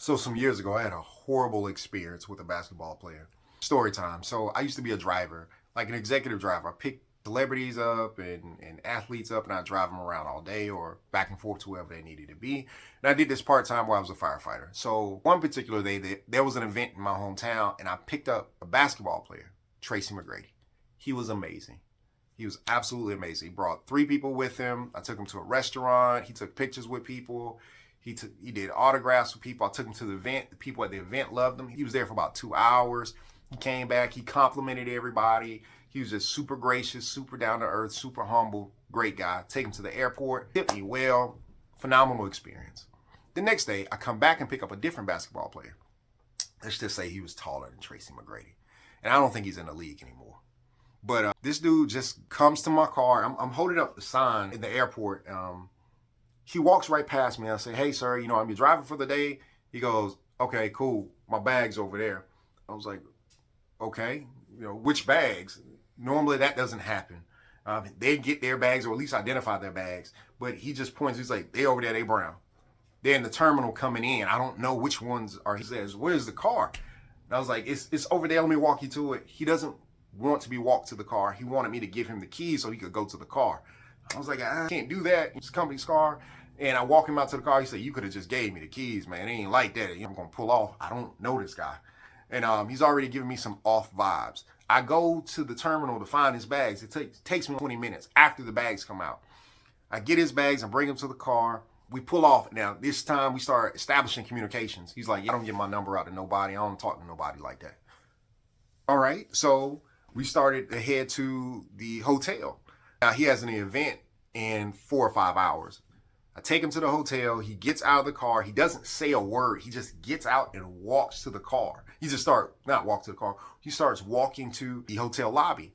So some years ago, I had a horrible experience with a basketball player. Story time. So I used to be a driver, like an executive driver. I picked celebrities up and athletes up, and I drive them around all day or back and forth to wherever they needed to be. And I did this part-time while I was a firefighter. So one particular day, there was an event in my hometown, and I picked up a basketball player, Tracy McGrady. He was amazing. He was absolutely amazing. He brought 3 people with him. I took him to a restaurant. He took pictures with people. He did autographs with people. I took him to the event. The people at the event loved him. He was there for about 2 hours. He came back. He complimented everybody. He was just super gracious, super down to earth, super humble, great guy. Take him to the airport. Tipped me well. Phenomenal experience. The next day, I come back and pick up a different basketball player. Let's just say he was taller than Tracy McGrady. And I don't think he's in the league anymore. But this dude just comes to my car. I'm holding up the sign in the airport. He walks right past me. I say, "Hey, sir, I'm your driver for the day." He goes, "Okay, cool. My bag's over there." I was like, "Okay, which bags?" Normally that doesn't happen. They get their bags or at least identify their bags. But he just points. He's like, "They over there, they brown. They're in the terminal coming in. I don't know which ones are." He says, "Where's the car?" And I was like, it's over there. Let me walk you to it." He doesn't want to be walked to the car. He wanted me to give him the keys so he could go to the car. I was like, "I can't do that. It's the company's car." And I walk him out to the car. He said, "You could have just gave me the keys, man. It ain't like that. I'm going to pull off. I don't know this guy." And he's already giving me some off vibes. I go to the terminal to find his bags. It takes me 20 minutes after the bags come out. I get his bags and bring him to the car. We pull off. Now, this time we start establishing communications. He's like, "I don't give my number out to nobody. I don't talk to nobody like that." All right. So we started to head to the hotel. Now, he has an event in 4 or 5 hours. I take him to the hotel. He gets out of the car. He doesn't say a word. He just gets out and walks to the car. He just not walk to the car. He starts walking to the hotel lobby.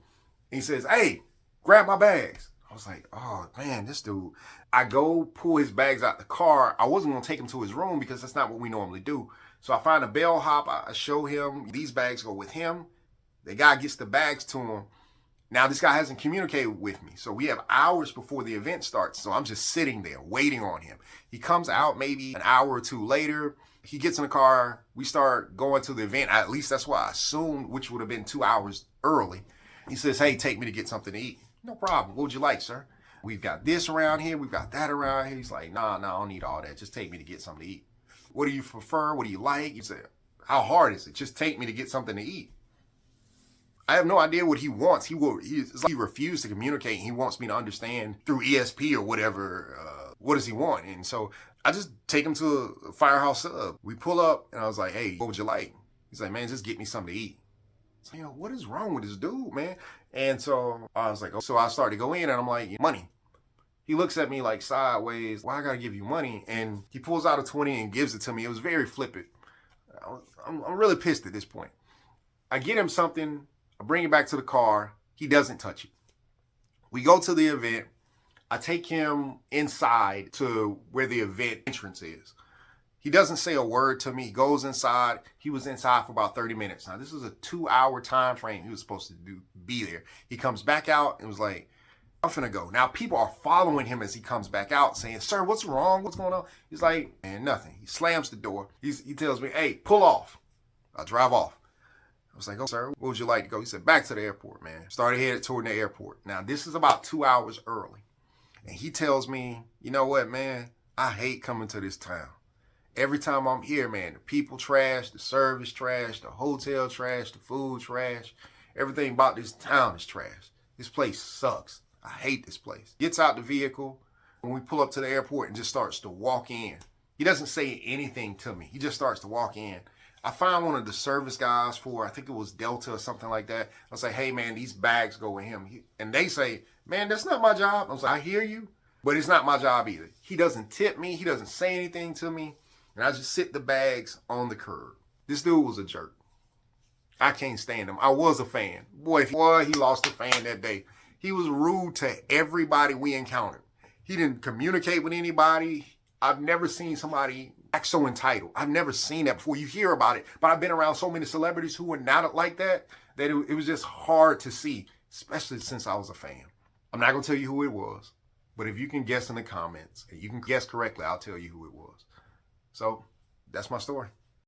And he says, "Hey, grab my bags." I was like, "Oh, man, this dude." I go pull his bags out the car. I wasn't going to take him to his room because that's not what we normally do. So I find a bellhop. I show him these bags go with him. The guy gets the bags to him. Now, this guy hasn't communicated with me. So we have hours before the event starts. So I'm just sitting there waiting on him. He comes out maybe an hour or two later. He gets in the car. We start going to the event. At least that's what I assumed, which would have been 2 hours early. He says, "Hey, take me to get something to eat." "No problem. What would you like, sir?" "We've got this around here. We've got that around here." He's like, nah, I don't need all that. Just take me to get something to eat." "What do you prefer? What do you like?" He said, "How hard is it? Just take me to get something to eat." I have no idea what he wants. He refused to communicate. He wants me to understand through ESP or whatever. What does he want? And so I just take him to a Firehouse Sub. We pull up and I was like, "Hey, what would you like?" He's like, "Man, just get me something to eat." So, what is wrong with this dude, man? And so I was like, so I started to go in and I'm like, "Money." He looks at me like sideways. "Why I gotta give you money?" And he pulls out a 20 and gives it to me. It was very flippant. I'm really pissed at this point. I get him something. I bring it back to the car. He doesn't touch it. We go to the event. I take him inside to where the event entrance is. He doesn't say a word to me. He goes inside. He was inside for about 30 minutes. Now, this is a 2-hour time frame he was supposed to be there. He comes back out and was like, "I'm finna go." Now, people are following him as he comes back out saying, "Sir, what's wrong? What's going on?" He's like, "Man, nothing." He slams the door. He tells me, "Hey, pull off." I drive off. I was like, "Oh, sir, where would you like to go?" He said, "Back to the airport, man." Started headed toward the airport. Now, this is about 2 hours early. And he tells me, "You know what, man? I hate coming to this town. Every time I'm here, man, the people trash, the service trash, the hotel trash, the food trash. Everything about this town is trash. This place sucks. I hate this place." Gets out the vehicle. When we pull up to the airport and just starts to walk in. He doesn't say anything to me. He just starts to walk in. I find one of the service guys for, I think it was Delta or something like that. I say, "Hey, man, these bags go with him." And they say, "Man, that's not my job." I was like, "I hear you, but it's not my job either." He doesn't tip me. He doesn't say anything to me. And I just sit the bags on the curb. This dude was a jerk. I can't stand him. I was a fan. Boy, he lost a fan that day. He was rude to everybody we encountered. He didn't communicate with anybody. I've never seen somebody act so entitled. I've never seen that before. You hear about it, but I've been around so many celebrities who were not like that it was just hard to see, especially since I was a fan. I'm not going to tell you who it was, but if you can guess in the comments, and you can guess correctly, I'll tell you who it was. So that's my story.